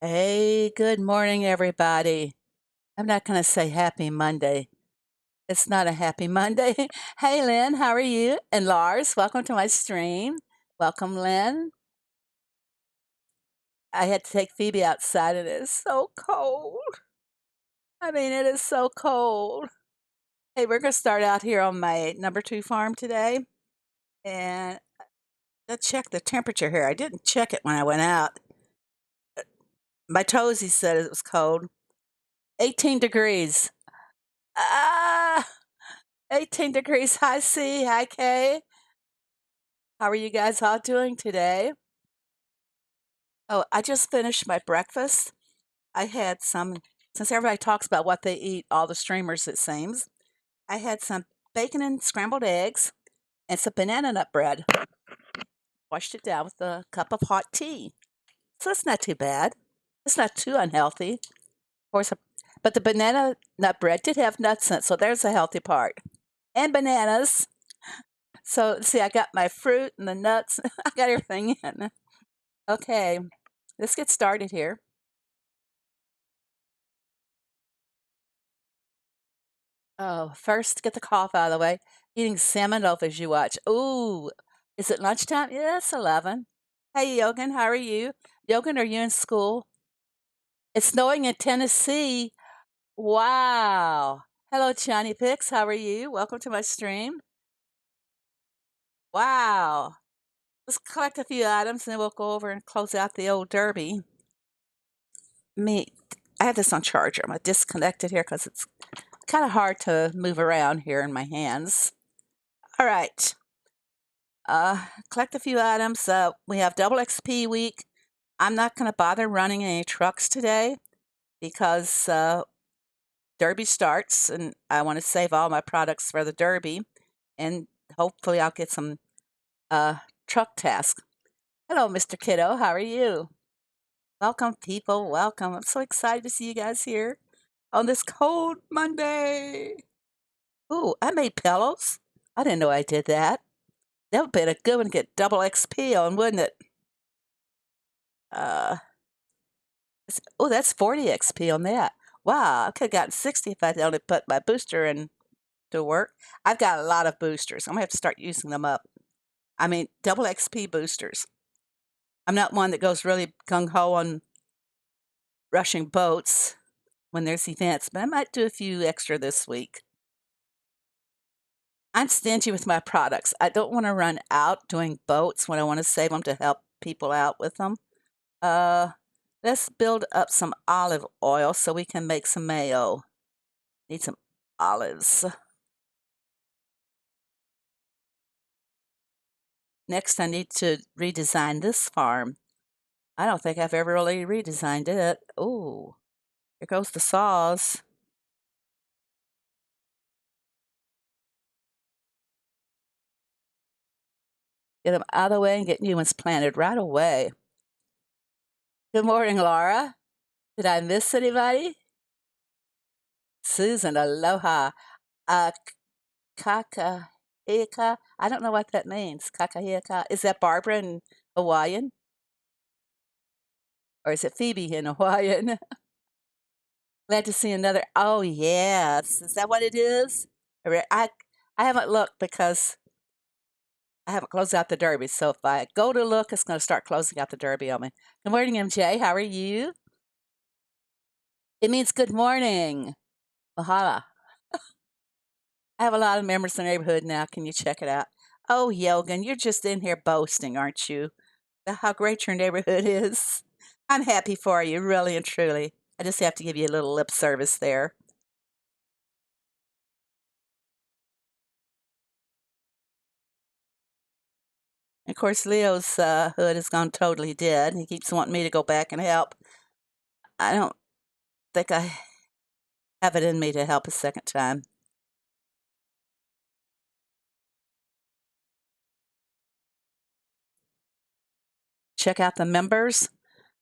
Hey, good morning, everybody. I'm not going to say happy Monday. It's not a happy Monday. Hey, Lynn, how are you? And Lars, welcome to my stream. Welcome, Lynn. I had to take Phoebe outside, and it is so cold. I mean, it is so cold. Hey, we're going to start out here on my number 2 farm today. And let's check the temperature here. I didn't check it when I went out. My toesy said it was cold. 18 degrees. Ah! 18 degrees, high C, high K. How are you guys all doing today? Oh, I just finished my breakfast. I had some, since everybody talks about what they eat, all the streamers, it seems, I had some bacon and scrambled eggs and some banana nut bread. Washed it down with a cup of hot tea. So it's not too bad. It's not too unhealthy. Of course, but the banana nut bread did have nuts in it, so there's a healthy part. And bananas. So, see, I got my fruit and the nuts. I got everything in. Okay, let's get started here. Oh, first, get the cough out of the way. Eating salmon loaf as you watch. Ooh, is it lunchtime? Yeah, it's 11. Hey, Yogan, how are you? Yogan, are you in school? It's snowing in Tennessee. Wow. Hello, Johnny Pix. How are you? Welcome to my stream. Wow. Let's collect a few items and then we'll go over and close out the old derby. Me, I have this on charger. I'm going to disconnect it here because it's kind of hard to move around here in my hands. All right. Collect a few items. We have double XP week. I'm not going to bother running any trucks today because Derby starts and I want to save all my products for the Derby and hopefully I'll get some truck tasks. Hello, Mr. Kiddo. How are you? Welcome, people. Welcome. I'm so excited to see you guys here on this cold Monday. Ooh, I made pillows. I didn't know I did that. That would be a good one to get double XP on, wouldn't it? Uh, oh, that's 40 XP on that. Wow, I could have gotten 60 if I'd only put my booster in to work. I've got a lot of boosters. I'm gonna have to start using them up. I mean, double XP boosters. I'm not one that goes really gung ho on rushing boats when there's events, but I might do a few extra this week. I'm stingy with my products. I don't want to run out doing boats when I want to save them to help people out with them. Uh, let's build up some olive oil so we can make some mayo. Need some olives. Next, I need to redesign this farm. I don't think I've ever really redesigned it. Ooh, here goes the saws. Get them out of the way and get new ones planted right away. Good morning, Laura. Did I miss anybody? Susan, aloha. Uh, Kakahika. I don't know what that means. Kakahika. Is that Barbara in Hawaiian? Or is it Phoebe in Hawaiian? Glad to see another. Oh, yes. Is that what it is? I haven't looked because I haven't closed out the derby. So if I go to look, it's going to start closing out the derby on me. Good morning, MJ. How are you? It means good morning. Mahala. I have a lot of members in the neighborhood now. Can you check it out? Oh, Yogan, you're just in here boasting, aren't you? About how great your neighborhood is. I'm happy for you, really and truly. I just have to give you a little lip service there. Of course, Leo's hood has gone totally dead. He keeps wanting me to go back and help. I don't think I have it in me to help a second time. Check out the members.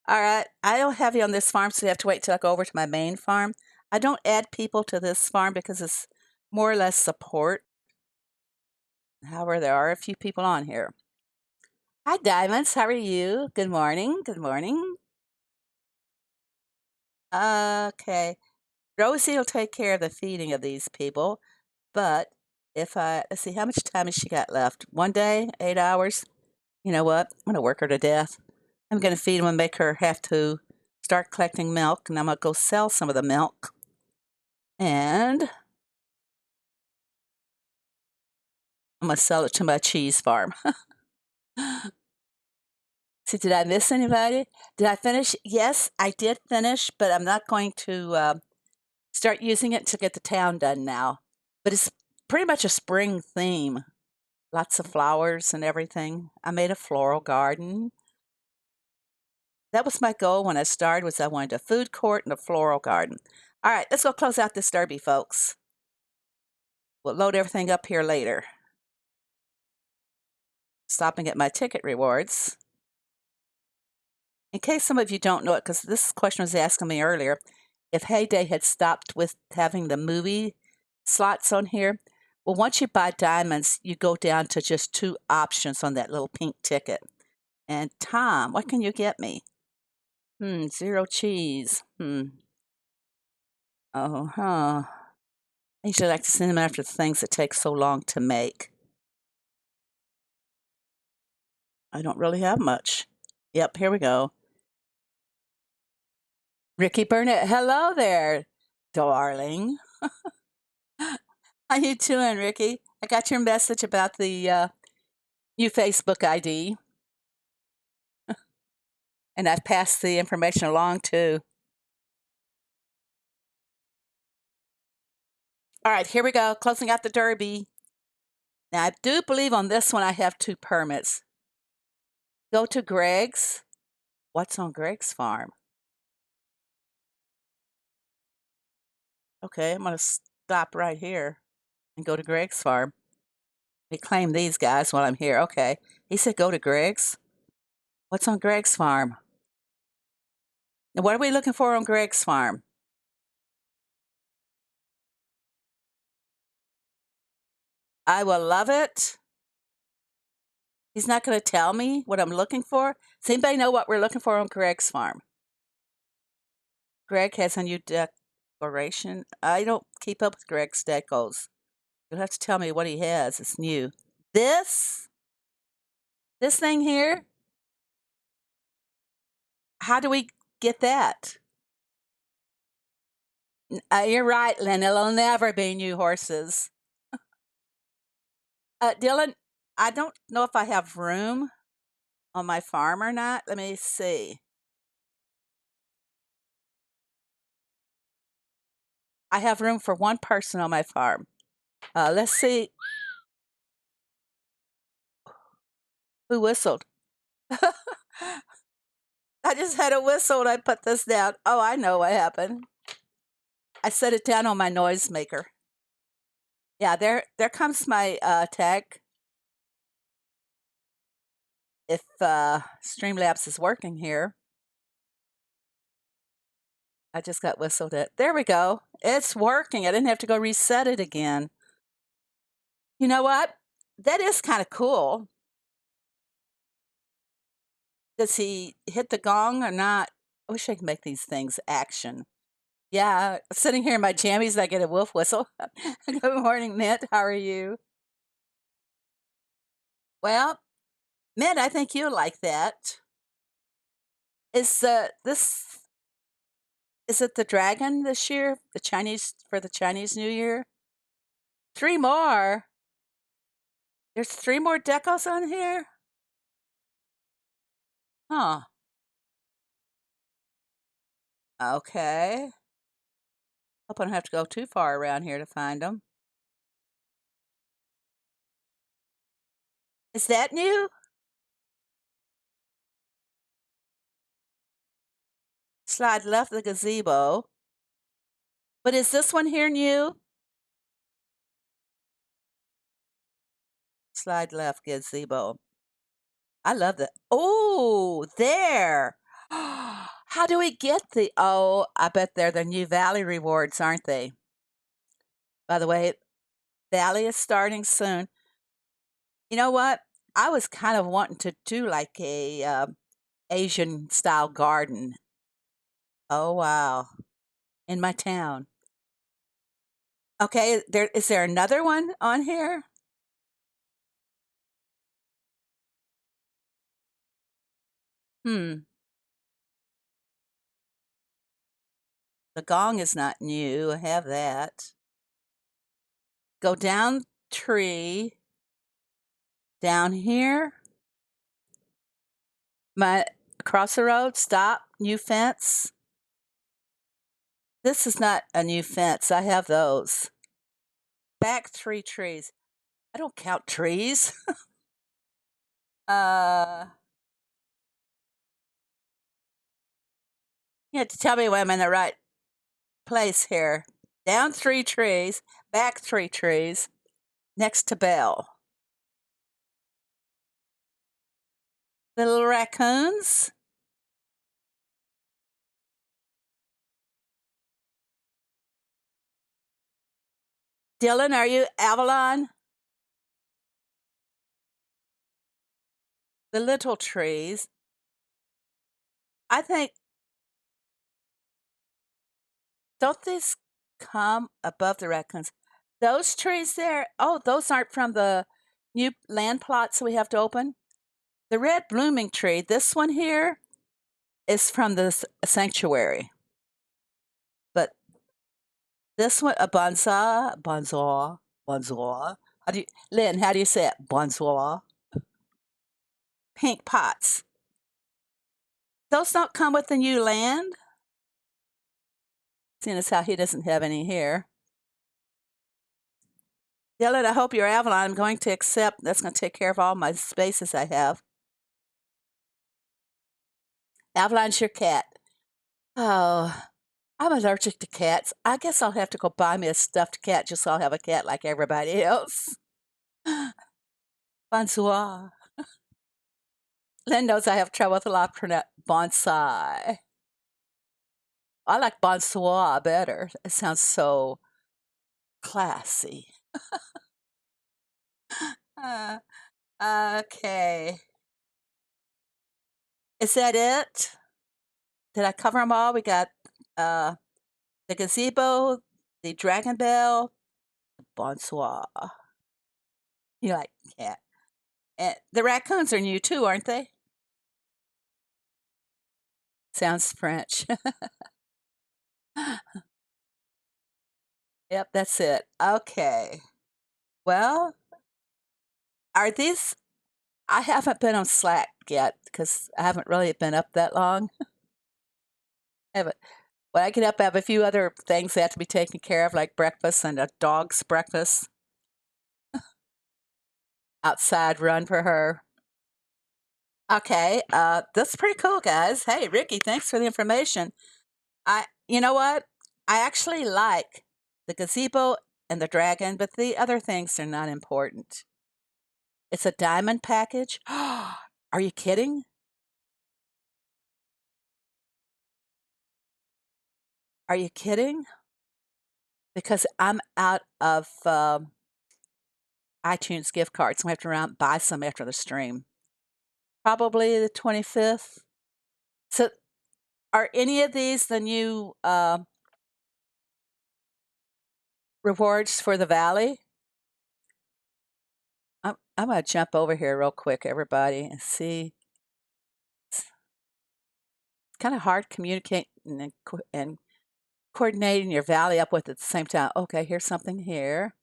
All right, I don't have you on this farm, so you have to wait till I go over to my main farm. I don't add people to this farm because it's more or less support. However, there are a few people on here. Hi, Diamonds. How are you? Good morning. Good morning. Okay. Rosie will take care of the feeding of these people, but if let's see, how much time has she got left? 1 day, 8 hours? You know what? I'm going to work her to death. I'm going to feed them and make her have to start collecting milk, and I'm going to go sell some of the milk. And I'm going to sell it to my cheese farm. See, did I miss anybody? Did I finish? Yes, I did finish, but I'm not going to start using it to get the town done now. But it's pretty much a spring theme. Lots of flowers and everything. I made a floral garden. That was my goal when I started, was I wanted a food court and a floral garden. All right, let's go close out this derby, folks. We'll load everything up here later. Stopping at my ticket rewards. In case some of you don't know it, because this question was asking me earlier, if HAYDAY had stopped with having the movie slots on here. Well, once you buy diamonds, you go down to just 2 options on that little pink ticket. And Tom, what can you get me? 0 cheese. Oh, huh. I usually like to send them after the things that take so long to make. I don't really have much. Yep, here we go. Ricky Burnett, hello there, darling. How you doing, Ricky? I got your message about the new Facebook ID, and I've passed the information along too. All right, here we go. Closing out the derby. Now, I do believe on this one I have 2 permits. Go to Greg's. What's on Greg's farm? Okay, I'm going to stop right here and go to Greg's farm. They claim these guys while I'm here. Okay. He said go to Greg's. What's on Greg's farm? Now, what are we looking for on Greg's farm? I will love it. He's not going to tell me what I'm looking for. Does anybody know what we're looking for on Greg's farm? Greg has a new decoration. I don't keep up with Greg's decos. You'll have to tell me what he has. It's new. This thing here, how do we get that? You're right, Lynn. It'll never be new horses. Dylan, I don't know if I have room on my farm or not. Let me see. I have room for 1 person on my farm. Let's see. Who whistled? I just had a whistle and I put this down. Oh, I know what happened. I set it down on my noisemaker. Yeah, there comes my tag. If Streamlabs is working here. I just got whistled at. There we go. It's working. I didn't have to go reset it again. You know what? That is kind of cool. Does he hit the gong or not? I wish I could make these things action. Yeah, sitting here in my jammies, I get a wolf whistle. Good morning, Mint. How are you? Well, Mint, I think you'll like that. Is this is it the dragon this year? The Chinese for the Chinese New Year? 3 more. There's 3 more decos on here? Huh. Okay. Hope I don't have to go too far around here to find them. Is that new? Slide left the gazebo. But is this one here new? Slide left gazebo. I love that. Oh, there. How do we get the oh, I bet they're the new Valley rewards, aren't they? By the way, Valley is starting soon. You know what? I was kind of wanting to do like a Asian style garden. Oh wow, in my town. Okay, there is there another one on here? Hmm. The gong is not new. I have that. Go down tree, down here. My across the road, stop, new fence. This is not a new fence. I have those. Back 3 trees. I don't count trees. uh you have to tell me when I'm in the right place here. Down 3 trees, back 3 trees, next to Belle. Little raccoons. Dylan, are you Avalon? The little trees. I think, don't these come above the raccoons? Those trees there, oh, those aren't from the new land plots we have to open. The red blooming tree, this one here, is from the sanctuary. But this one, a bonsoir. Lynn, how do you say it? Bonsoir. Pink pots. Those don't come with the new land? Seeing as how he doesn't have any here. Dylan, I hope you're Avalon. I'm going to accept. That's going to take care of all my spaces I have. Avalon's your cat. Oh, I'm allergic to cats. I guess I'll have to go buy me a stuffed cat just so I'll have a cat like everybody else. Bonsoir. Lynn knows I have trouble with a lot of bonsai. I like bonsoir better. It sounds so classy. Uh, okay. Is that it? Did I cover them all? We got uh, the gazebo, the dragon bell, bonsoir. You like cat. And the raccoons are new too, aren't they? Sounds French. Yep, that's it. Okay. Well, are these? I haven't been on Slack yet because I haven't really been up that long. I haven't. When I get up, I have a few other things that have to be taken care of, like breakfast and a dog's breakfast, outside run for her. Okay, that's pretty cool, guys. Hey, Ricky, thanks for the information. You know what? I actually like the gazebo and the dragon, but the other things are not important. It's a diamond package. Are you kidding? Are you kidding? Because I'm out of iTunes gift cards. I'm going to have to run buy some after the stream. Probably the 25th. So, are any of these the new rewards for the Valley? I'm going to jump over here real quick, everybody, and see. It's kind of hard communicating and coordinating your Valley up with at the same time. Okay, here's something here.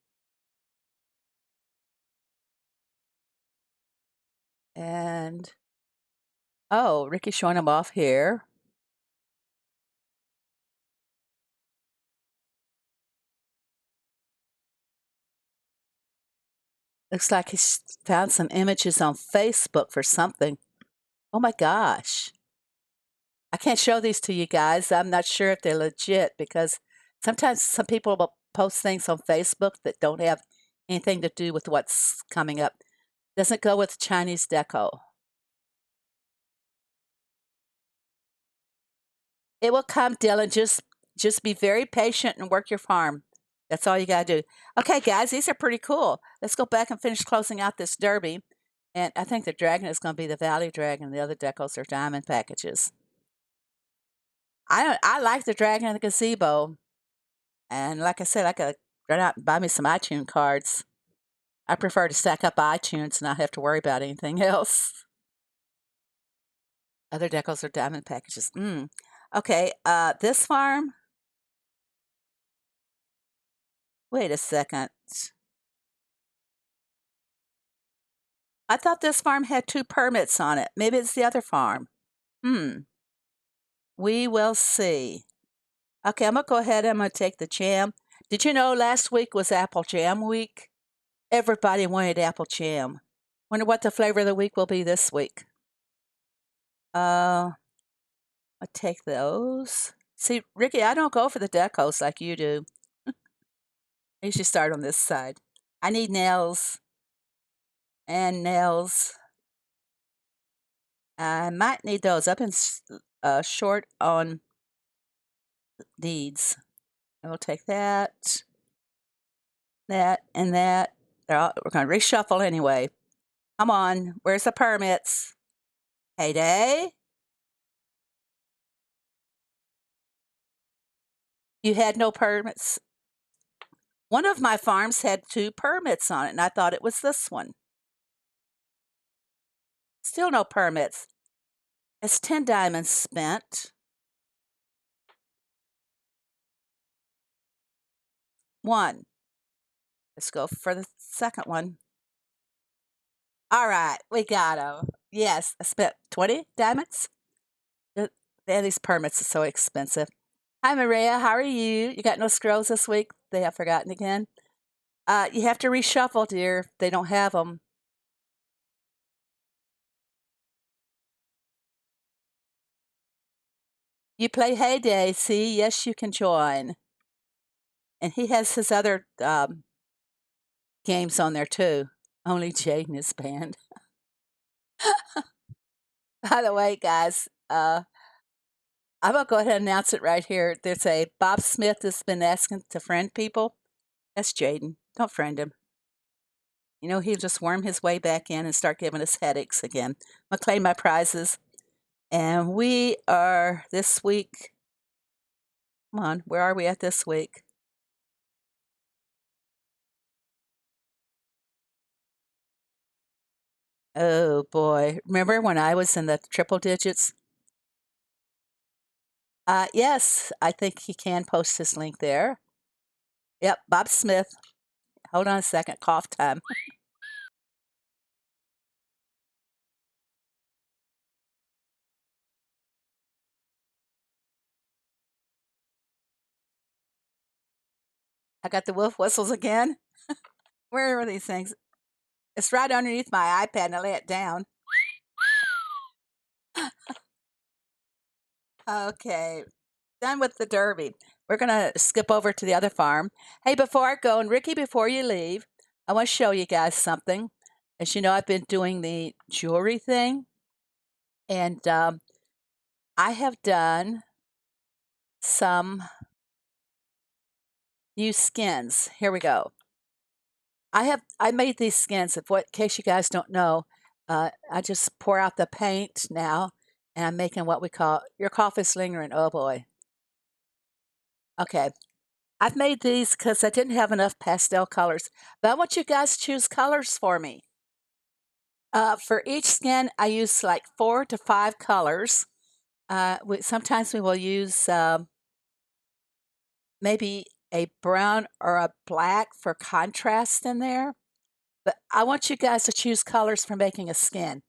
And, oh, Ricky's showing them off here. Looks like he's found some images on Facebook for something. Oh my gosh. I can't show these to you guys. I'm not sure if they're legit because sometimes some people will post things on Facebook that don't have anything to do with what's coming up. Doesn't go with Chinese deco. It will come, Dylan. Just be very patient and work your farm. That's all you got to do. Okay, guys, these are pretty cool. Let's go back and finish closing out this derby. And I think the dragon is going to be the Valley Dragon. The other decals are diamond packages. I like the dragon and the gazebo. And like I said, I could run out and buy me some iTunes cards. I prefer to stack up iTunes and not have to worry about anything else. Other decals are diamond packages. Okay, this farm. Wait a second. I thought this farm had 2 permits on it. Maybe it's the other farm. We will see. Okay, I'm going to go ahead and I'm going to take the jam. Did you know last week was Apple Jam Week? Everybody wanted apple jam. Wonder what the flavor of the week will be this week. I'll take those. See, Ricky, I don't go for the decos like you do. I usually start on this side. I need nails. And nails. I might need those. I've been short on deeds. I will take that, that, and that. We're going to reshuffle anyway. Come on. Where's the permits? HAYDAY? You had no permits? One of my farms had 2 permits on it, and I thought it was this one. Still no permits. It's 10 diamonds spent. 1. Let's go for the second one. All right, we got them. Yes, I spent 20 diamonds. These permits are so expensive. Hi, Maria. How are you? You got no scrolls this week? They have forgotten again. You have to reshuffle, dear. They don't have them. You play HAYDAY. See, yes, you can join. And he has his other games on there too. Only Jaden is banned. By the way, guys, I'm gonna go ahead and announce it right here. There's a Bob Smith has been asking to friend people. That's Jaden. Don't friend him. You know, he'll just worm his way back in and start giving us headaches again. I'm gonna claim my prizes. And we are this week. Come on, where are we at this week? Oh boy. Remember when I was in the triple digits? Yes, I think he can post his link there. Yep, Bob Smith. Hold on a second, cough time. I got the wolf whistles again. Where are these things? It's right underneath my iPad and I lay it down. Okay, done with the derby. We're going to skip over to the other farm. Hey, before I go, and Ricky, before you leave, I want to show you guys something. As you know, I've been doing the jewelry thing, and I have done some new skins. Here we go. I made these skins. In case you guys don't know, I just pour out the paint now, and I'm making what we call your coffee's lingering. Oh boy. Okay, I've made these because I didn't have enough pastel colors, but I want you guys to choose colors for me. For each skin, I use like 4 to 5 colors. Sometimes we will use maybe a brown or a black for contrast in there. But I want you guys to choose colors for making a skin.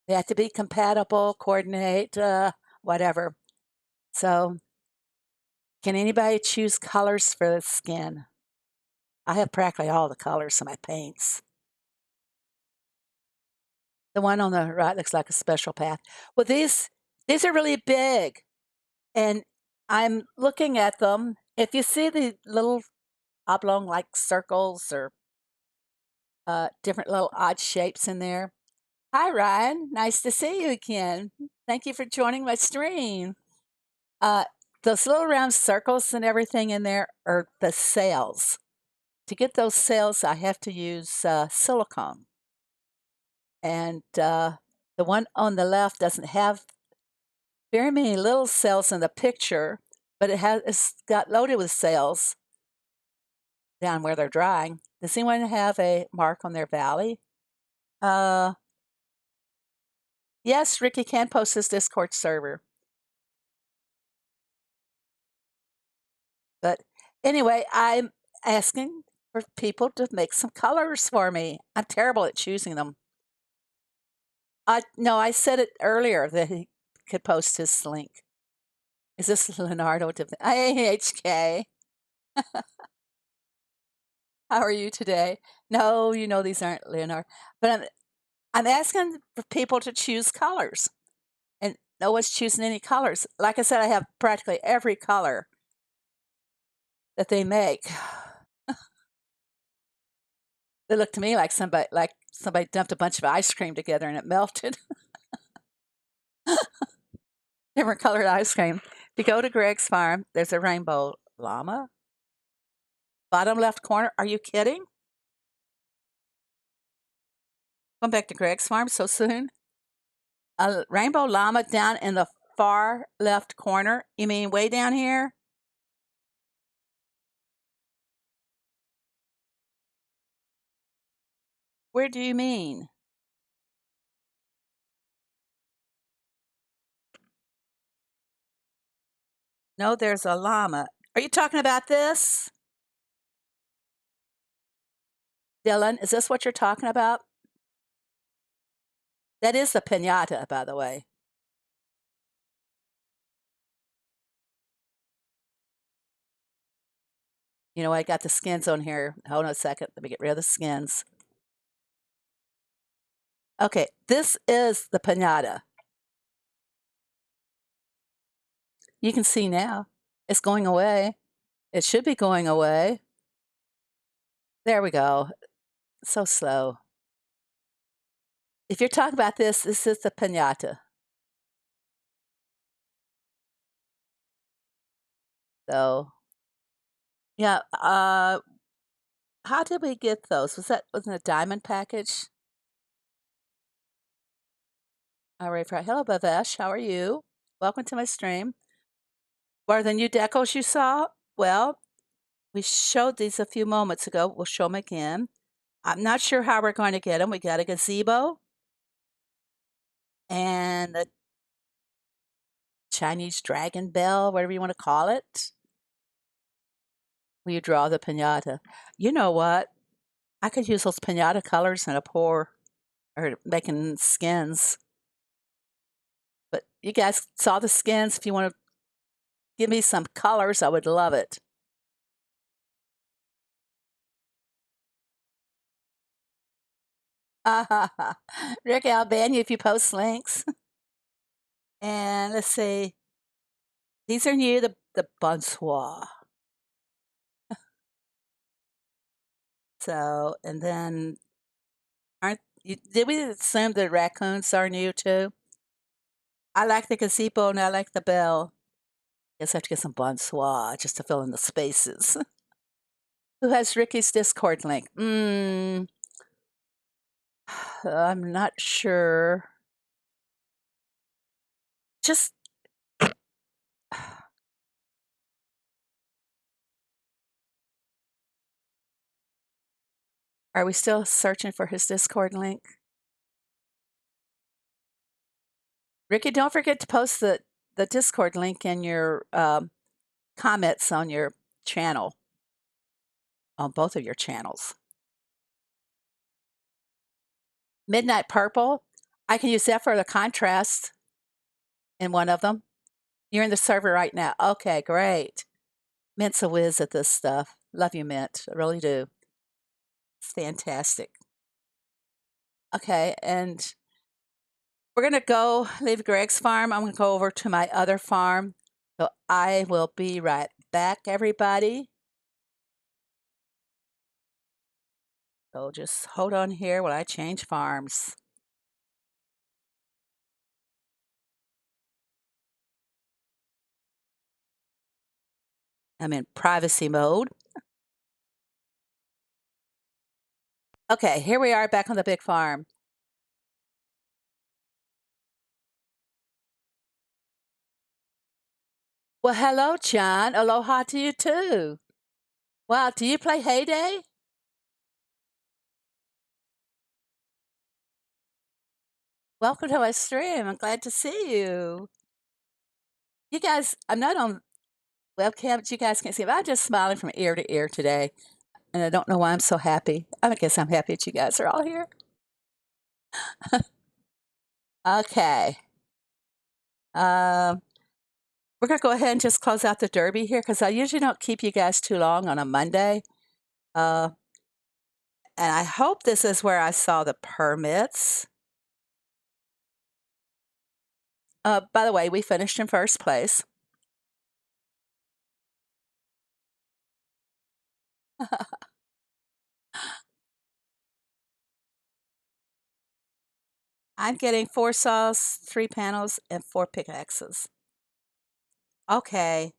They have to be compatible, coordinate, whatever. So, can anybody choose colors for the skin? I have practically all the colors in my paints. The one on the right looks like a special path. Well, these are really big, and I'm looking at them. If you see the little oblong like circles or different little odd shapes in there. Hi, Ryan. Nice to see you again. Thank you for joining my stream. those little round circles and everything in there are the sails. To get those sails, I have to use silicone. And the one on the left doesn't have very many little cells in the picture, but it's got loaded with cells down where they're drying. Does anyone have a mark on their valley? Uh, yes, Ricky can post his Discord server. But anyway, I'm asking for people to make some colors for me. I'm terrible at choosing them. No, I said it earlier that he could post his link. Is this Leonardo? HK? How are you today? No, you know these aren't Leonardo. But I'm asking for people to choose colors, and no one's choosing any colors. Like I said, I have practically every color that they make. They look to me like somebody dumped a bunch of ice cream together and it melted. Different colored ice cream. If you go to Greg's farm, there's a rainbow llama. Bottom left corner. Are you kidding? Going back to Greg's farm so soon? A rainbow llama down in the far left corner. You mean way down here? Where do you mean? No, there's a llama. Are you talking about this? Dylan, is this what you're talking about? That is the pinata, by the way. You know, I got the skins on here. Hold on a second. Let me get rid of the skins. Okay, this is the pinata. You can see now. It's going away. It should be going away. There we go. So slow. If you're talking about this is the pinata. So, yeah, how did we get those? Wasn't a diamond package? All right, hello, Bavesh. How are you? Welcome to my stream. What are the new decos you saw? Well, we showed these a few moments ago. We'll show them again. I'm not sure how we're going to get them. We got a gazebo and a Chinese dragon bell, whatever you want to call it. Will you draw the pinata? You know what? I could use those pinata colors in a pour or making skins. But you guys saw the skins. If you want to give me some colors, I would love it. Rick, I'll ban you if you post links. And let's see. These are new, the bonsoir. So, and then did we assume the raccoons are new too? I like the gazebo and I like the bell. Guess I have to get some bonsoir just to fill in the spaces. Who has Ricky's Discord link? I'm not sure. Just are we still searching for his Discord link? Ricky, don't forget to post the Discord link in your comments on your channel, on both of your channels. Midnight Purple, I can use that for the contrast in one of them. You're in the server right now. Okay, great. Mint's a whiz at this stuff. Love you, Mint. I really do. It's fantastic. Okay, and we're going to go leave Greg's farm. I'm going to go over to my other farm. So I will be right back, everybody. So just hold on here while I change farms. I'm in privacy mode. Okay, here we are back on the big farm. Well, hello, John. Aloha to you too. Wow, do you play HAYDAY? Welcome to my stream. I'm glad to see you. You guys, I'm not on webcam, but you guys can't see me. I'm just smiling from ear to ear today, and I don't know why I'm so happy. I guess I'm happy that you guys are all here. Okay. Um, we're going to go ahead and just close out the derby here because I usually don't keep you guys too long on a Monday. Uh, and I hope this is where I saw the permits. By the way, we finished in first place. I'm getting 4 saws, 3 panels, and 4 pickaxes. Okay.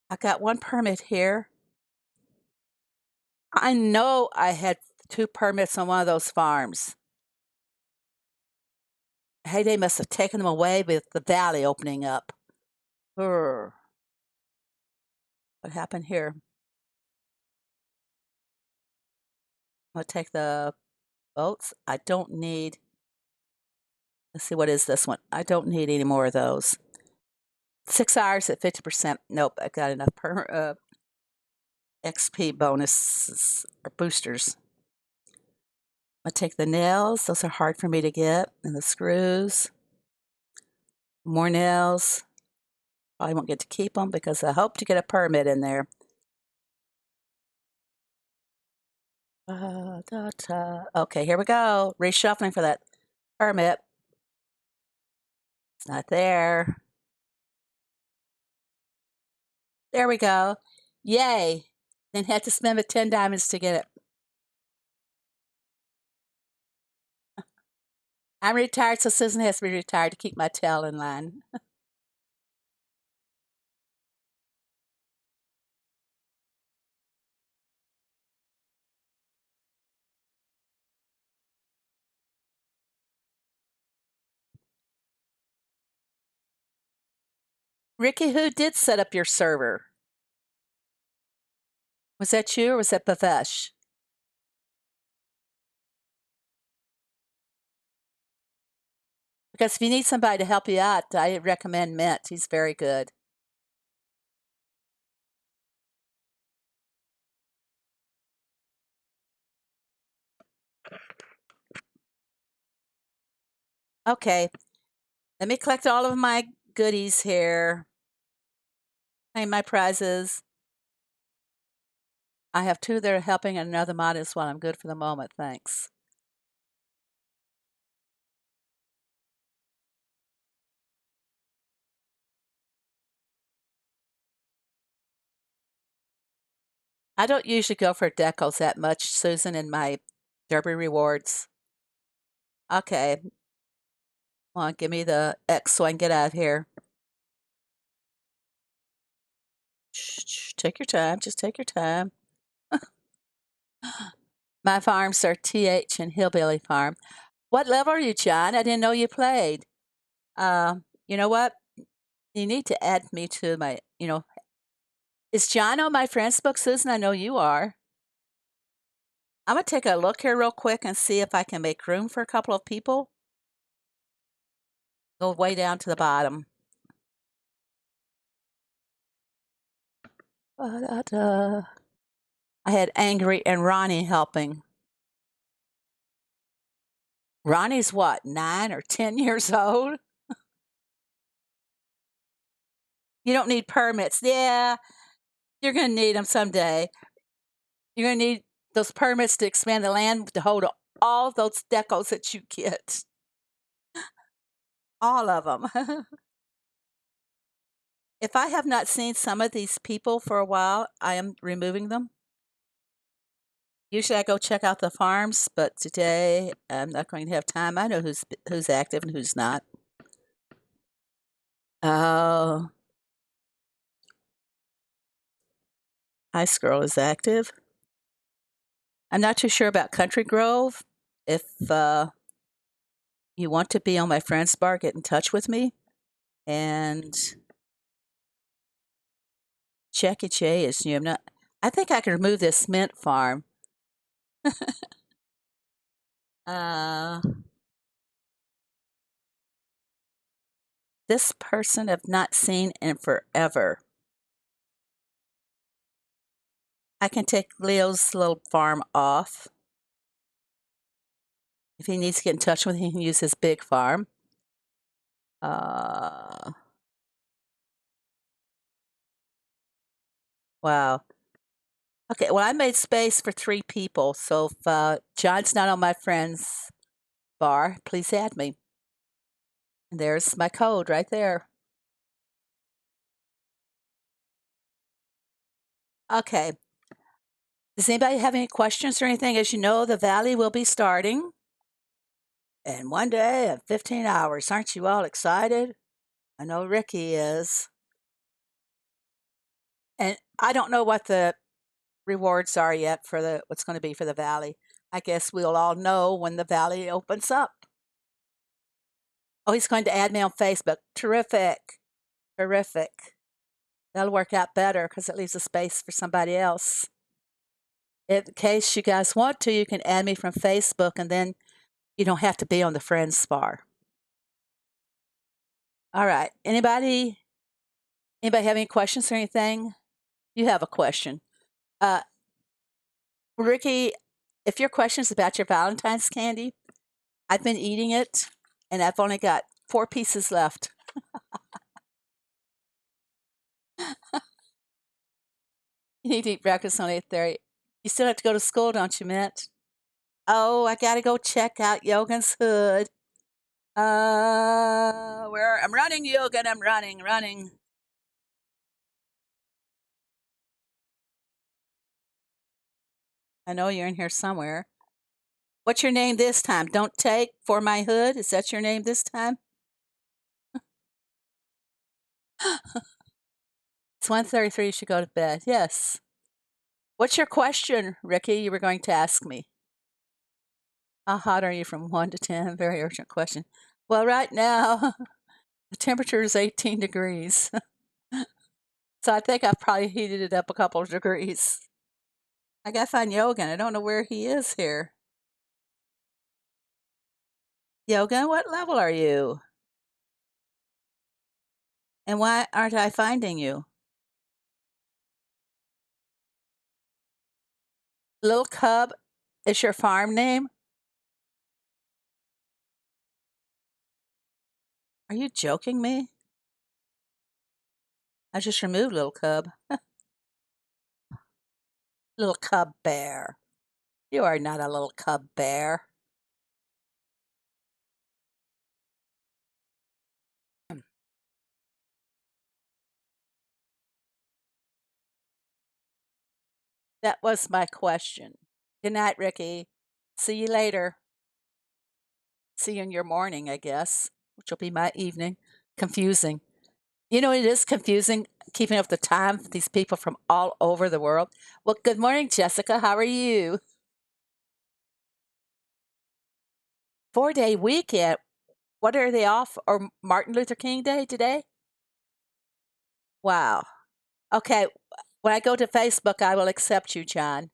I got 1 permit here. I know I had 2 permits on one of those farms. HAYDAY must have taken them away with the valley opening up. What happened here? I'm gonna take the boats. I don't need. Let's see, what is this one? I don't need any more of those. 6 hours at 50%. Nope, I got enough XP bonuses or boosters. I'm gonna take the nails. Those are hard for me to get, and the screws. More nails. Probably won't get to keep them because I hope to get a permit in there. Okay, here we go. Reshuffling for that permit. It's not there. There we go. Yay. Then had to spend the 10 diamonds to get it. I'm retired, so Susan has to be retired to keep my tail in line. Ricky, who did set up your server? Was that you or was that Bavesh? Because if you need somebody to help you out, I recommend Mint. He's very good. Okay, let me collect all of my goodies here. Claim my prizes. I have 2 that are helping and another mod as well. I'm good for the moment, thanks. I don't usually go for decals that much, Susan, in my derby rewards. Okay. Come on, give me the X so I can get out of here. Shh, take your time. Just take your time. My farms are TH and Hillbilly Farm. What level are you, John? I didn't know you played. You know what? You need to add me to my, is John on my friends book, Susan? I know you are. I'm going to take a look here real quick and see if I can make room for a couple of people. Go way down to the bottom. I had Angry and Ronnie helping. Ronnie's what, 9 or 10 years old? You don't need permits. Yeah, you're going to need them someday. You're going to need those permits to expand the land to hold all those decals that you get. All of them. If I have not seen some of these people for a while, I am removing them. Usually I go check out the farms, but today I'm not going to have time. I know who's active and who's not. Oh, Ice Girl is active. I'm not too sure about Country Grove. If you want to be on my friend's bar, get in touch with me. And Jackie J is new. I think I can remove this mint farm. Uh, this person I've not seen in forever. I can take Leo's little farm off. If he needs to get in touch with me, he can use his big farm. Wow. Okay, well, I made space for 3 people, so if John's not on my friend's bar, please add me. And there's my code right there. Okay. Does anybody have any questions or anything? As you know, the Valley will be starting in 1 day and 15 hours. Aren't you all excited? I know Ricky is. And I don't know what the rewards are yet for what's going to be for the Valley. I guess we'll all know when the Valley opens up. Oh, he's going to add me on Facebook. Terrific. Terrific. That'll work out better because it leaves a space for somebody else. In case you guys want to, you can add me from Facebook and then you don't have to be on the friends bar. All right. Anybody have any questions or anything? You have a question. Ricky, if your question is about your Valentine's candy, I've been eating it and I've only got 4 pieces left. You need to eat breakfast on 8:30. You still have to go to school, don't you, Mint? Oh, I gotta go check out Yogan's hood. Where I'm running, Yogan. I'm running. I know you're in here somewhere. What's your name this time? Don't take for my hood. Is that your name this time? It's 1:33. You should go to bed. Yes. What's your question, Ricky? You were going to ask me. How hot are you from 1 to 10? Very urgent question. Well, right now, the temperature is 18 degrees. So I think I've probably heated it up a couple of degrees. I gotta find Yogan. I don't know where he is here. Yogan, what level are you? And why aren't I finding you? Little Cub is your farm name? Are you joking me? I just removed Little Cub. Little Cub Bear. You are not a little Cub Bear. That was my question. Good night, Ricky. See you later. See you in your morning, I guess, which will be my evening. Confusing. You know, it is confusing keeping up the time with these people from all over the world. Well, good morning, Jessica. How are you? 4-day weekend. What are they off? Or Martin Luther King Day today? Wow. Okay. When I go to Facebook, I will accept you, John.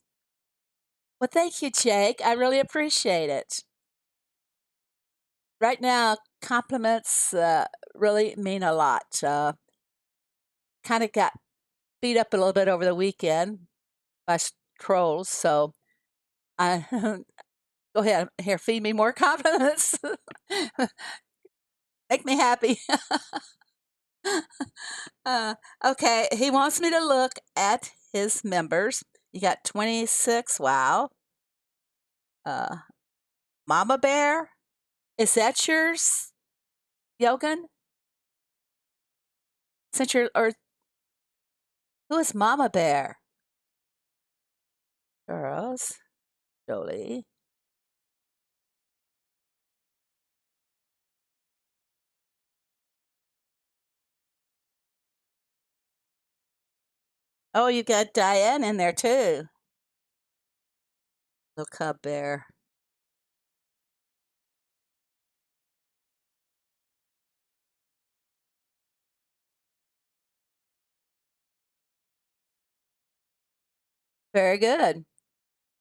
Well, thank you, Jake. I really appreciate it. Right now, compliments really mean a lot. Kind of got beat up a little bit over the weekend by trolls, so I go ahead here, feed me more compliments. Make me happy. Okay, he wants me to look at his members. You got 26. Wow. Uh, Mama Bear, is that yours, Yogan? Since you're, or who is Mama Bear? Girls, Jolie. Oh, you got Diane in there too. Little cub bear. Very good.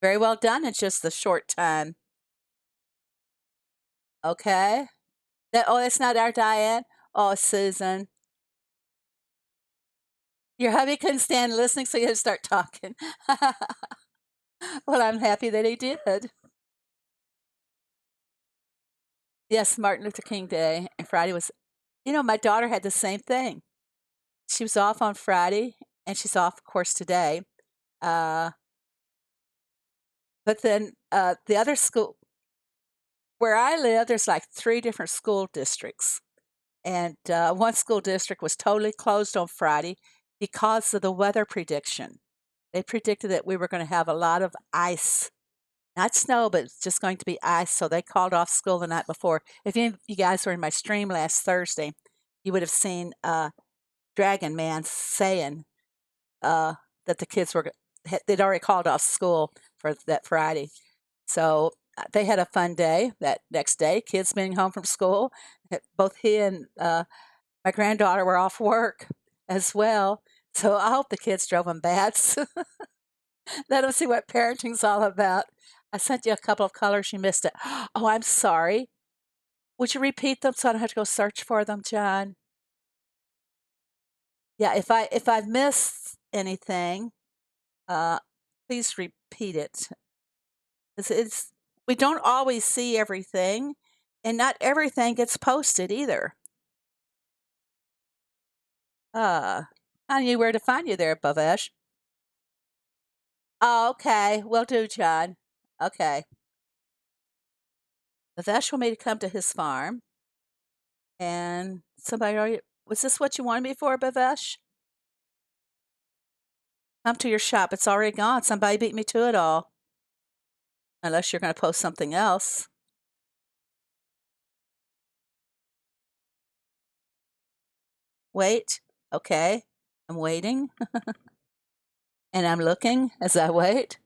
Very well done in just the short time. Okay. That's not our Diane. Oh, Susan. Your hubby couldn't stand listening, so you had to start talking. Well, I'm happy that he did. Yes, Martin Luther King Day, and Friday was, my daughter had the same thing. She was off on Friday, and she's off, of course, today. Uh, but then the other school, where I live, there's like three different school districts. And one school district was totally closed on Friday because of the weather prediction. They predicted that we were going to have a lot of ice, not snow, but it's just going to be ice. So they called off school the night before. If you guys were in my stream last Thursday, you would have seen Dragon Man saying uh, that the kids they'd already called off school for that Friday. So they had a fun day that next day, kids being home from school. Both he and my granddaughter were off work as well. So I hope the kids drove them bats. Let them see what parenting's all about. I sent you a couple of colors. You missed it. Oh, I'm sorry. Would you repeat them so I don't have to go search for them, John? Yeah, if I've missed anything, uh, please repeat it. It's we don't always see everything, and not everything gets posted either. Uh, I knew where to find you there, Bhavesh. Oh, okay. Will do, John. Okay. Bhavesh wanted me to come to his farm, and somebody already. Was this what you wanted me for, Bhavesh? Come to your shop. It's already gone. Somebody beat me to it all. Unless you're going to post something else. Wait. Okay. I'm waiting. And I'm looking as I wait.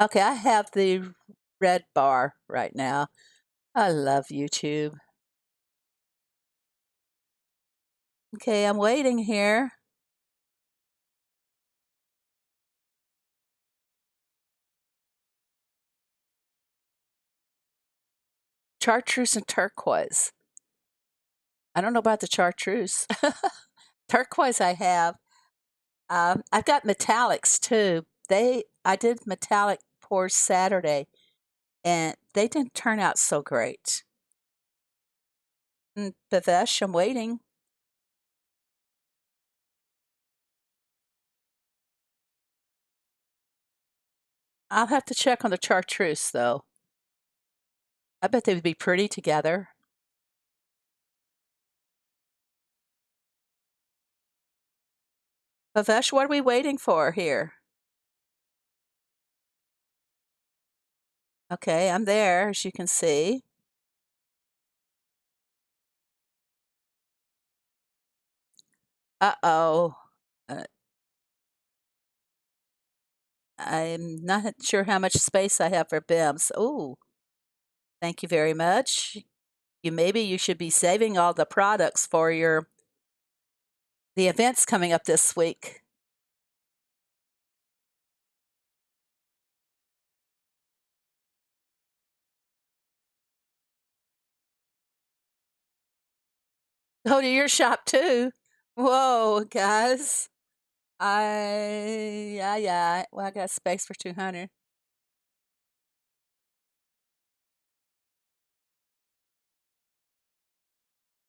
Okay, I have the red bar right now. I love YouTube. Okay, I'm waiting here. Chartreuse and turquoise. I don't know about the chartreuse. Turquoise I have. I've got metallics too. I did metallic pours Saturday, and they didn't turn out so great. Bavesh, I'm waiting. I'll have to check on the chartreuse though. I bet they would be pretty together. Bavesh, what are we waiting for here? Okay, I'm there, as you can see. Uh-oh. Uh, I'm not sure how much space I have for BIMs. Ooh, thank you very much. Maybe you should be saving all the products for the events coming up this week. Go to your shop too. Whoa, guys. Yeah. Well, I got space for 200.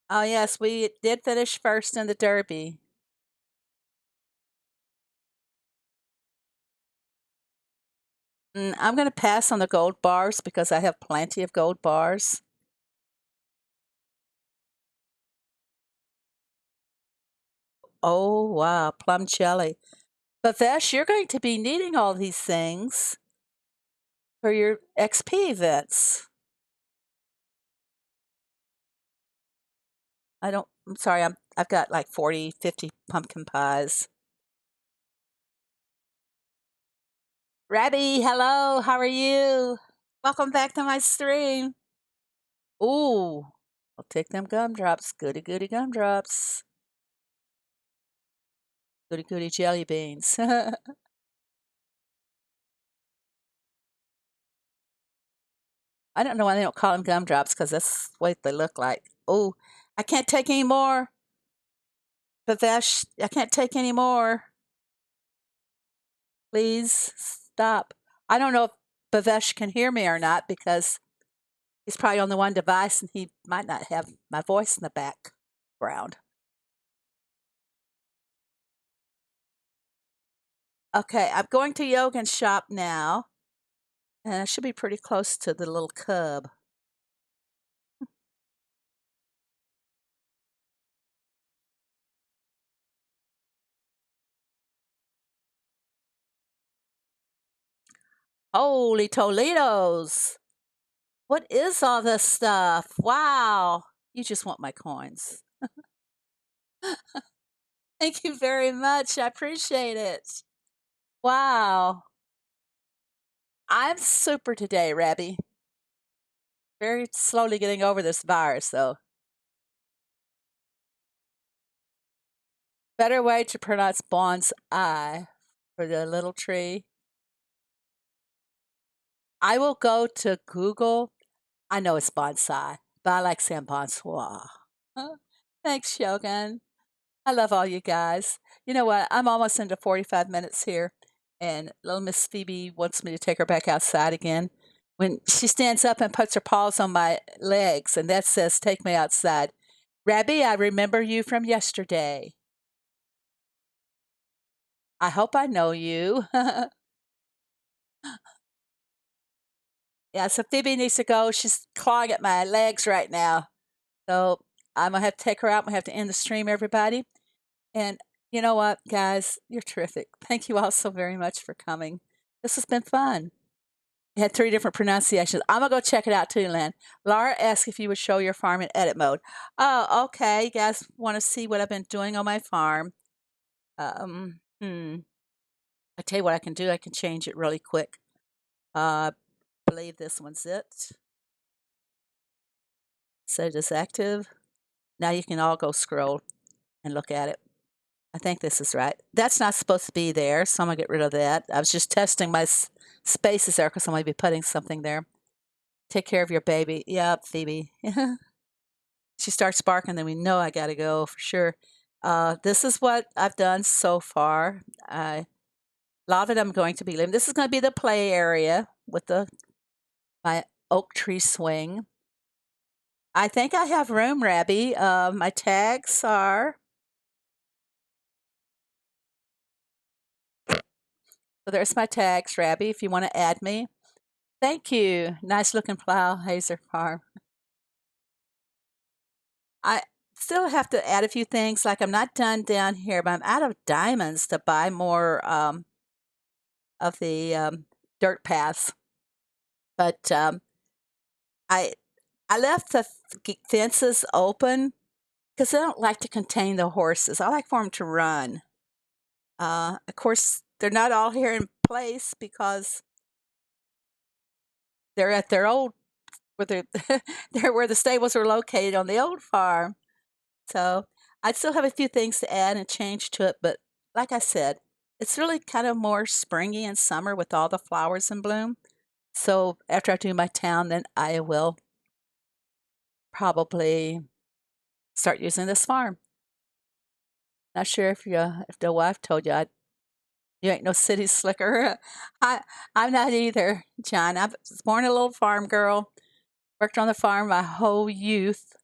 Oh, yes, we did finish first in the Derby. I'm going to pass on the gold bars because I have plenty of gold bars. Oh, wow, plum jelly. But Vash, you're going to be needing all these things for your XP events. I'm sorry, I've got like 40, 50 pumpkin pies. Rabbi, hello, how are you? Welcome back to my stream. Ooh, I'll take them gumdrops. Goody, goody gumdrops. Goody, goody jelly beans. I don't know why they don't call them gumdrops because that's what they look like. Oh, I can't take any more. Bavesh, I can't take any more. Please stop. I don't know if Bavesh can hear me or not because he's probably on the one device and he might not have my voice in the background. Okay, I'm going to Yogan shop now. And I should be pretty close to the little cub. Holy Toledos! What is all this stuff? Wow! You just want my coins. Thank you very much. I appreciate it. Wow. I'm super today, Rabbi. Very slowly getting over this virus, though. Better way to pronounce Bond's I for the little tree. I will go to Google. I know it's bonsai, but I like saying bonsoir. Thanks, Shogun. I love all you guys. You know what? I'm almost into 45 minutes here, and little Miss Phoebe wants me to take her back outside again. When she stands up and puts her paws on my legs, and that says, "Take me outside." Rabbi, I remember you from yesterday. I hope I know you. Yeah, so Phoebe needs to go. She's clawing at my legs right now. So I'm going to have to take her out. I'm going to have to end the stream, everybody. And you know what, guys? You're terrific. Thank you all so very much for coming. This has been fun. It had 3 different pronunciations. I'm going to go check it out too, Lynn. Laura asked if you would show your farm in edit mode. Oh, okay. You guys want to see what I've been doing on my farm? I tell you what I can do. I can change it really quick. I believe this one's it. Set it as active. Now you can all go scroll and look at it. I think this is right. That's not supposed to be there, so I'm going to get rid of that. I was just testing my spaces there because I'm going to be putting something there. Take care of your baby. Yep, Phoebe. She starts barking, then we know I got to go for sure. This is what I've done so far. A lot of it I'm going to be leaving. This is going to be the play area with my oak tree swing. I think I have room, Rabbi. My tags are. So there's my tags, Rabbi, if you want to add me. Thank you. Nice looking plow, Hazer Farm. I still have to add a few things. Like I'm not done down here, but I'm out of diamonds to buy more of the dirt paths. But I left the fences open because I don't like to contain the horses. I like for them to run. Of course, they're not all here in place because they're at their old where they're where the stables were located on the old farm. So I still have a few things to add and change to it, but like I said, it's really kind of more springy and summer with all the flowers in bloom. So after I do my town, then I will probably start using this farm. Not sure if the wife told you you ain't no city slicker. I'm not either, John. I was born a little farm girl, worked on the farm my whole youth,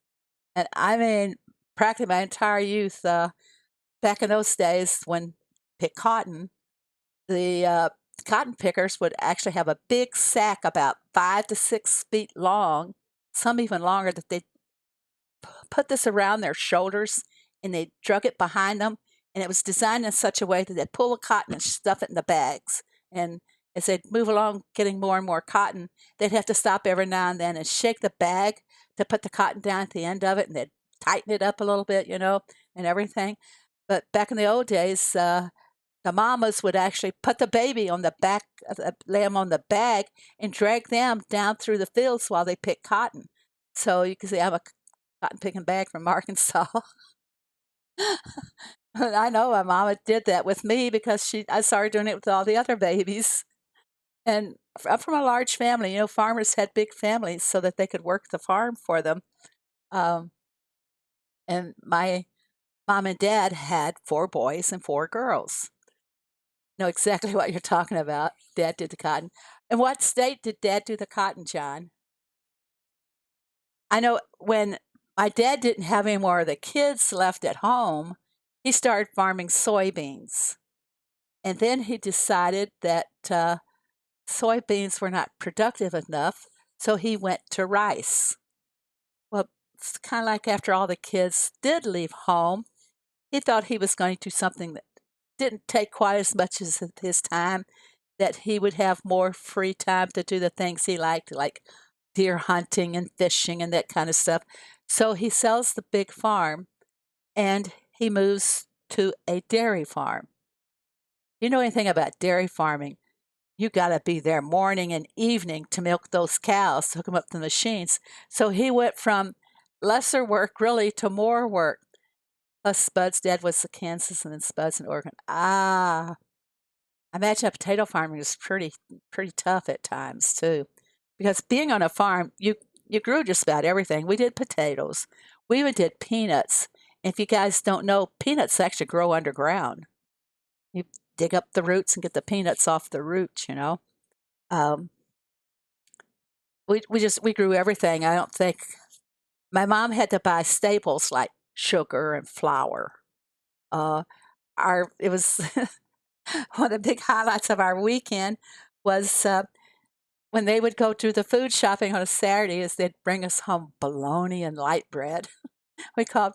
and I mean practically my entire youth. Back in those days when pick cotton, the cotton pickers would actually have a big sack about 5 to 6 feet long, some even longer, that they put this around their shoulders and they drug it behind them. And it was designed in such a way that they'd pull the cotton and stuff it in the bags. And as they'd move along, getting more and more cotton, they'd have to stop every now and then and shake the bag to put the cotton down at the end of it. And they'd tighten it up a little bit, and everything. But back in the old days, the mamas would actually put the baby on the back, lay them on the bag, and drag them down through the fields while they pick cotton. So you can see I'm a cotton picking bag from Arkansas. I know my mama did that with me because I saw her doing it with all the other babies. And I'm from a large family. Farmers had big families so that they could work the farm for them. Um, and my mom and dad had 4 boys and 4 girls. Know exactly what you're talking about. Dad did the cotton. In what state did Dad do the cotton, John? I know when my dad didn't have any more of the kids left at home, he started farming soybeans. And then he decided that soybeans were not productive enough, so he went to rice. Well, it's kind of like after all the kids did leave home, he thought he was going to do something that didn't take quite as much as his time, that he would have more free time to do the things he liked, like deer hunting and fishing and that kind of stuff. So he sells the big farm and he moves to a dairy farm. You know anything about dairy farming? You got to be there morning and evening to milk those cows, to hook them up to the machines. So he went from lesser work really to more work. Plus, Spud's dad was in Kansas and then Spud's in Oregon. I imagine potato farming is pretty tough at times too, because being on a farm, you grew just about everything. We did potatoes, we even did peanuts. If you guys don't know, peanuts actually grow underground. You dig up the roots and get the peanuts off the roots. Um, we grew everything. I don't think my mom had to buy staples like sugar and flour. Our it was one of the big highlights of our weekend was when they would go do the food shopping on a Saturday, is they'd bring us home bologna and light bread. We called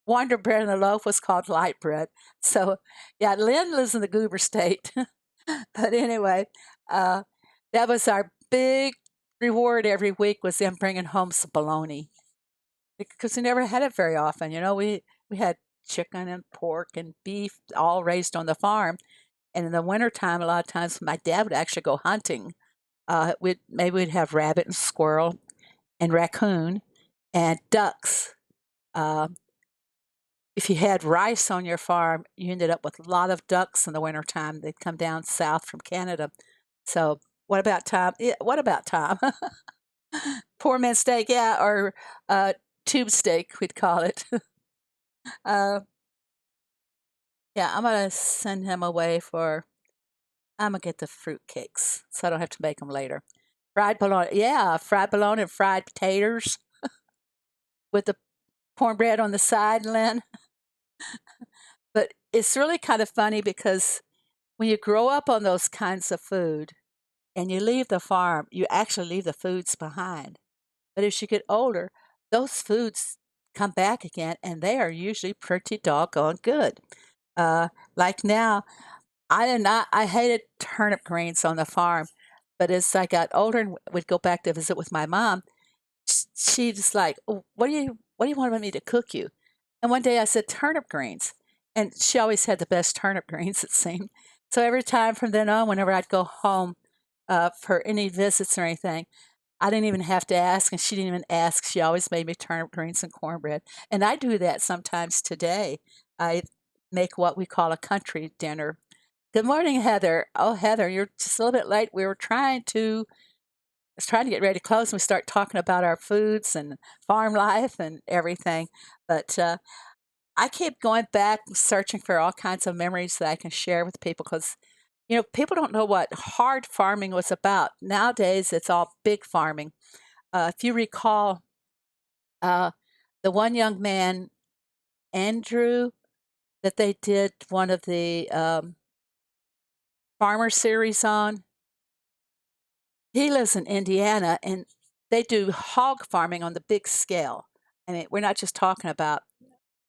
Wonder Bread, and the loaf was called light bread. So, yeah, Lynn lives in the Goober State. But anyway, uh, that was our big reward every week, was them bringing home some bologna, because we never had it very often. We had chicken and pork and beef all raised on the farm. And in the wintertime, a lot of times my dad would actually go hunting. We'd have rabbit and squirrel and raccoon and ducks. Uh, if you had rice on your farm, you ended up with a lot of ducks in the wintertime. They'd come down south from Canada. So what about Tom? Yeah, what about Tom? Poor man's steak, yeah, or tube steak, we'd call it. uh, yeah, I'm gonna send him away for. I'm gonna get the fruit cakes, so I don't have to make them later. Fried bologna, yeah, fried bologna and fried potatoes with the cornbread on the side, Lynn. But it's really kind of funny because when you grow up on those kinds of food and you leave the farm, you actually leave the foods behind. But as you get older, those foods come back again, and they are usually pretty doggone good. Uh, like now, I hated turnip greens on the farm, but as I got older and would go back to visit with my mom, she's like, "Oh, what do you want me to cook you?" And one day I said turnip greens, and she always had the best turnip greens, it seemed. So every time from then on, whenever I'd go home for any visits or anything, I didn't even have to ask, and she didn't even ask. She always made me turnip greens and cornbread, and I do that sometimes today. I make what we call a country dinner. Good morning, Heather. Oh, Heather, you're just a little bit late. We were trying to get ready to close, and we start talking about our foods and farm life and everything. But I keep going back and searching for all kinds of memories that I can share with people, because people don't know what hard farming was about. Nowadays, it's all big farming. If you recall, uh, the one young man, Andrew, that they did one of the farmer series on, he lives in Indiana, and they do hog farming on the big scale. I mean, we're not just talking about,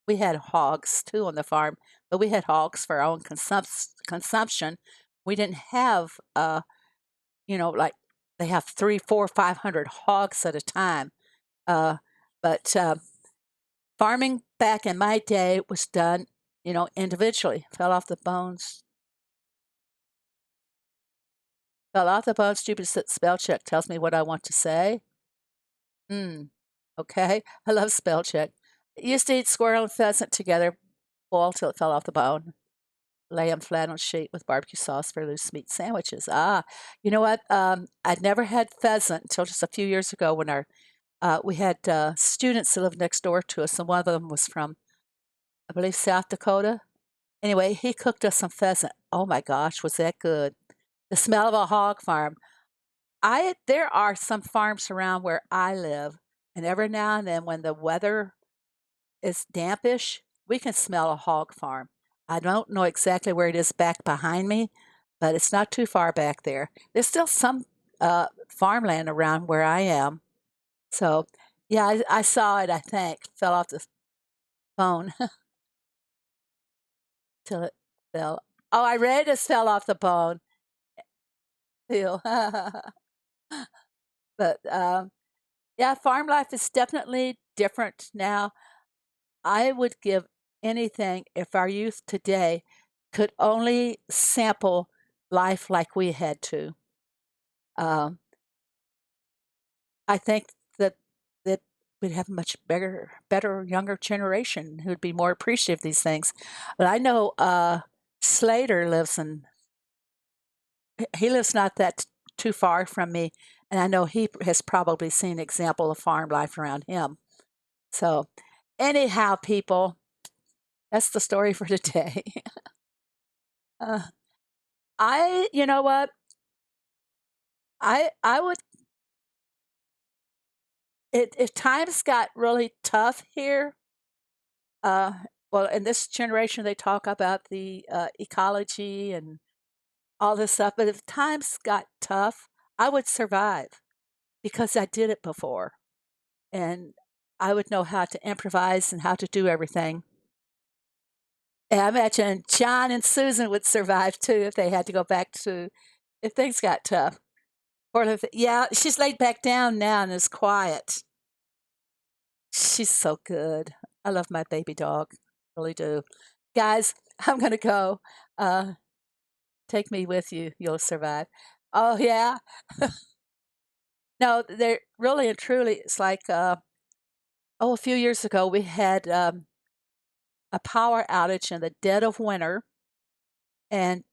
we had hogs too on the farm, but we had hogs for our own consumption. We didn't have, like they have 3, 4, 500 hogs at a time. Uh, but farming back in my day was done, individually, fell off the bones. Fell off the bone, stupid spell check tells me what I want to say. Okay. I love spell check. Used to eat squirrel and pheasant together, boiled till it fell off the bone. Lay them flat on a sheet with barbecue sauce for loose meat sandwiches. You know what? I'd never had pheasant until just a few years ago when we had students that lived next door to us, and one of them was from, I believe, South Dakota. Anyway, he cooked us some pheasant. Oh my gosh, was that good? The smell of a hog farm. There are some farms around where I live, and every now and then when the weather is dampish, we can smell a hog farm. I don't know exactly where it is back behind me, but it's not too far back there. There's still some farmland around where I am. So, yeah, I saw it, I think. Fell off the phone till it fell. Oh, I read it fell off the bone. Ew. But yeah, farm life is definitely different now. I would give anything if our youth today could only sample life like we had to. Um, I think that we'd have a much better younger generation who'd be more appreciative of these things. But I know Slater lives in he lives not that too far from me, and I know he has probably seen example of farm life around him. So, anyhow, people, that's the story for today. uh, you know what? I would if times got really tough here. Uh, well, in this generation, they talk about the ecology and all this stuff. But if times got tough, I would survive because I did it before, and I would know how to improvise and how to do everything. And I imagine John and Susan would survive too if they had to go back to if things got tough. Or if, yeah, she's laid back down now and is quiet. She's so good. I love my baby dog. Really do. Guys, I'm gonna go. Uh, take me with you. You'll survive. Oh yeah. No, they're really and truly. It's like a few years ago we had a power outage in the dead of winter, and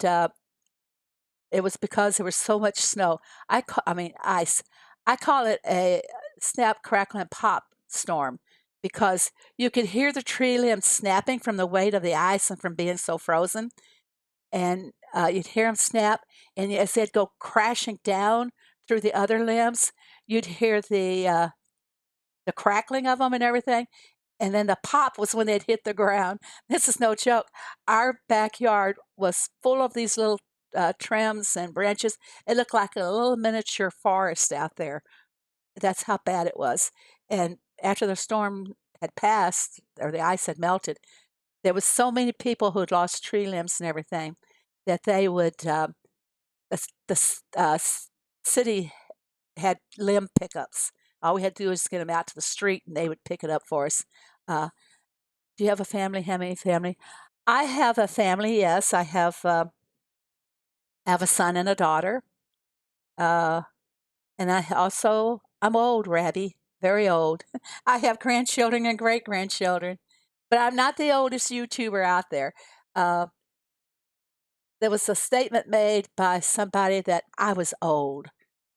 it was because there was so much snow. I mean ice. I call it a snap, crackle, and pop storm because you could hear the tree limbs snapping from the weight of the ice and from being so frozen. And you'd hear them snap, and as they'd go crashing down through the other limbs, you'd hear the crackling of them and everything. And then the pop was when they'd hit the ground. This is no joke. Our backyard was full of these little trims and branches. It looked like a little miniature forest out there. That's how bad it was. And after the storm had passed, or the ice had melted, there was so many people who had lost tree limbs and everything that they would city had limb pickups. All we had to do was get them out to the street, and they would pick it up for us. Uh, do you have a family? How many family? I have a family. Yes, I have a son and a daughter. Uh, and I'm old, Rabbi, very old. I have grandchildren and great grandchildren, but I'm not the oldest YouTuber out there. Uh, there was a statement made by somebody that I was old.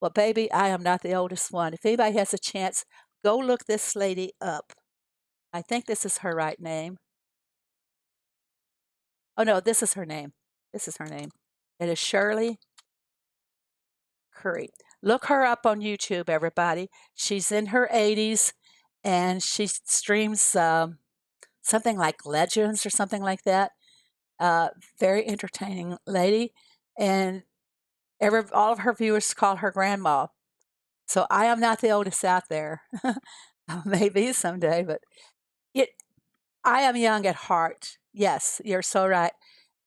Well, baby, I am not the oldest one. If anybody has a chance, go look this lady up. I think this is her right name. Oh, no, this is her name. This is her name. It is Shirley Curry. Look her up on YouTube, everybody. She's in her 80s and she streams something like Legends or something like that. Very entertaining lady. And all of her viewers call her grandma. So I am not the oldest out there. Maybe someday, but it, I am young at heart. Yes, you're so right.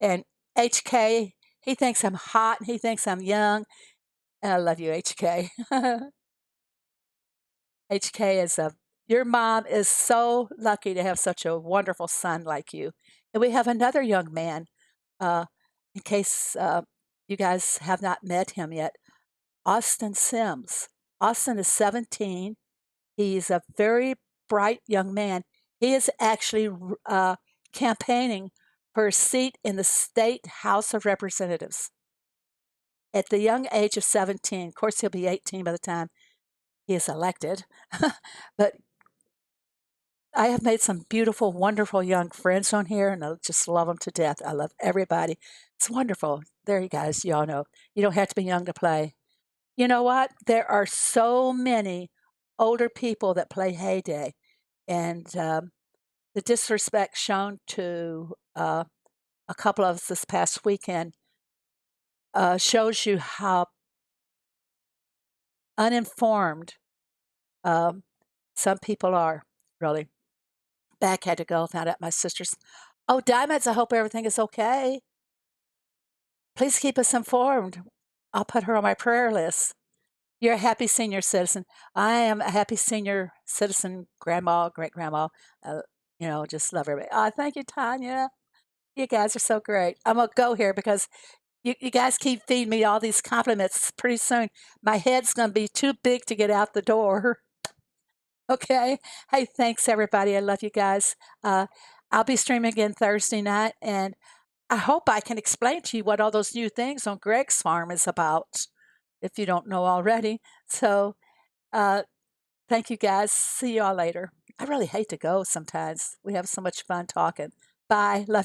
And HK, he thinks I'm hot and he thinks I'm young. And I love you, HK. HK your mom is so lucky to have such a wonderful son like you. And we have another young man, uh, in case you guys have not met him yet. Austin Sims. Austin is 17. He's a very bright young man. He is actually campaigning for a seat in the state House of Representatives at the young age of 17. Of course, he'll be 18 by the time he is elected. But I have made some beautiful, wonderful young friends on here, and I just love them to death. I love everybody. It's wonderful. There you guys, you all know. You don't have to be young to play. You know what? There are so many older people that play Heyday, and the disrespect shown to a couple of us this past weekend shows you how uninformed some people are, really. Back had to go, found out my sister's. Oh, Diamonds, I hope everything is okay. Please keep us informed. I'll put her on my prayer list. You're a happy senior citizen. I am a happy senior citizen, grandma, great grandma. Uh, just love everybody. Oh, thank you, Tanya. You guys are so great. I'm going to go here because you guys keep feeding me all these compliments. Pretty soon, my head's going to be too big to get out the door. Okay. Hey, thanks, everybody. I love you guys. I'll be streaming again Thursday night, and I hope I can explain to you what all those new things on Greg's farm is about, if you don't know already. So, uh, thank you guys. See you all later. I really hate to go sometimes. We have so much fun talking. Bye. Love you.